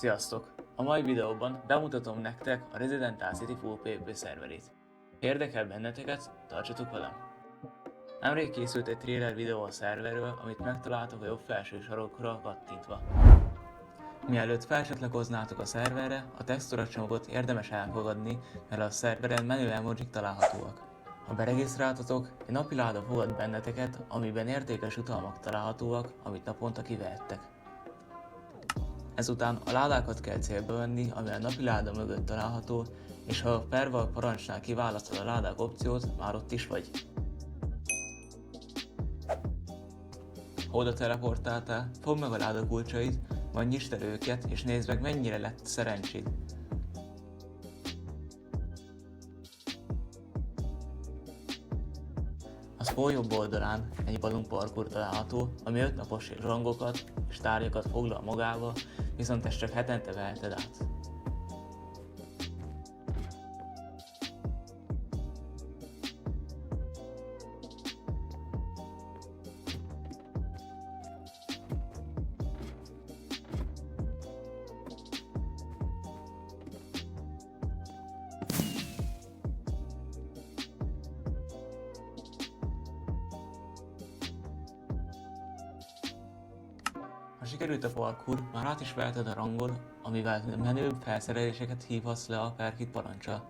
Sziasztok! A mai videóban bemutatom nektek a Resident Evil City Full PvP szerverét. Érdekel benneteket? Tartsatok velem! Nemrég készült egy trailer videó a szerverről, amit megtaláltok a jobb felső sarokra kattintva. Mielőtt felcsatlakoznátok a szerverre, a textúra csomagot érdemes elfogadni, mert a szerveren menő emojik találhatóak. Ha beregisztráltatok, egy napiláda fogad benneteket, amiben értékes jutalmak találhatóak, amit naponta kivehettek. Ezután a ládákat kell célba venni, ami a napiláda mögött található, és ha a perval parancsnál kiválasztod a ládák opciót, már ott is vagy. Ha oda teleportáltál, fogd meg a láda kulcsait, majd nyisd el őket, és nézd meg, mennyire lett szerencséd. A spawn jobb oldalán egy balloon parkour található, ami 5 napos rangokat és tárgyakat foglal magába, viszont ezt csak hetente veheted át. Ha sikerült a parkour, már át is veheted a rangon, amivel menőbb felszereléseket hívhatsz le a per kit parancsal.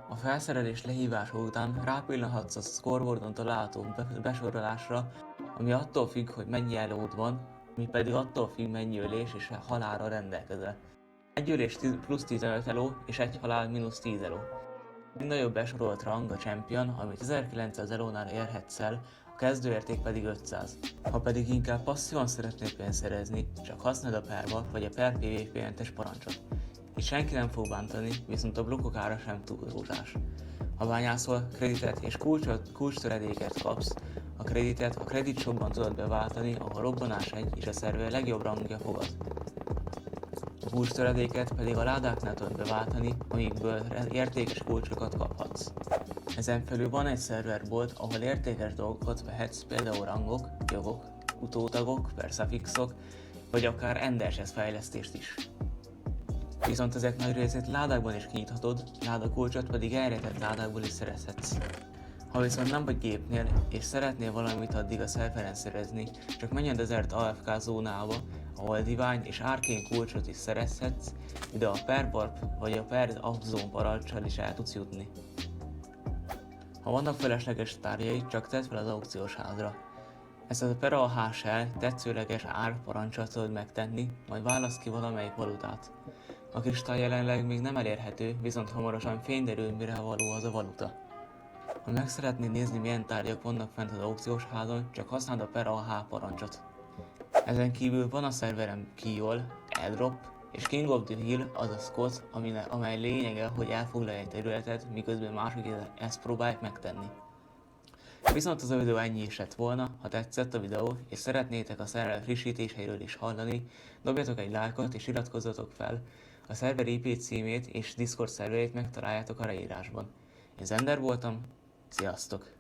A felszerelés lehívása után rápillanthatsz a scoreboardon található besorolásra, ami attól függ, hogy mennyi elód van, ami pedig attól függ, mennyi ölés és halálra rendelkezel. Egy ölés plusz 15 eló és egy halál mínusz 10 eló. A legnagyobb besorolt rang a Champion, amit 1900 elónál érhetsz el, a kezdőérték pedig 500. Ha pedig inkább passzívan szeretnél pénzt szerezni, csak használd a perval vagy a per PvP mentes parancsot. Itt senki nem fog bántani, viszont a blokkok ára sem túl rózsás. Ha bányászol, kreditet és kulcstöredéket kapsz, a kreditet a Credit Shopban tudod beváltani, ahol robbanás 1 és a szerver legjobb rangja fogad. A kulcstöredéket pedig a ládáknál tudod beváltani, amikből értékes kulcsokat kaphatsz. Ezen felül van egy szerverbolt, ahol értékes dolgokat vehetsz, például rangok, jogok, utótagok, perszafixok, vagy akár enderses fejlesztést is. Viszont ezek nagy részét ládákban is kinyithatod, ládakulcsot pedig elrejtett ládákból is szerezhetsz. Ha viszont nem vagy gépnél, és szeretnél valamit addig a szerveren szerezni, csak menj a Desert AFK zónába, ahol Divine és Arcane kulcsot is szerezhetsz, ide a Per Warp vagy a Per Upzone parancsal is el tudsz jutni. Ha vannak felesleges tárgyaid, csak tedd fel az aukciós házra. Ezt a Per AHL tetszőleges ár parancsal tudod megtenni, majd válaszd ki valamelyik valutát. A kristály jelenleg még nem elérhető, viszont hamarosan fényderül, mire való az a valuta. Ha meg szeretnéd nézni, milyen tárgyak vannak fent az aukciós házon, csak használd a Per AH parancsot. Ezen kívül van a szerveren Kiol, Airdrop és King of the Hill, azaz Scott, amely lényege, hogy elfoglalja egy területet, miközben mások ezt próbálják megtenni. Viszont az a videó ennyi is lett volna. Ha tetszett a videó és szeretnétek a szerver frissítéseiről is hallani, dobjatok egy lájkot és iratkozzatok fel. A szerver IP címét és Discord szerverét megtaláljátok a leírásban. Én Zender voltam, sziasztok!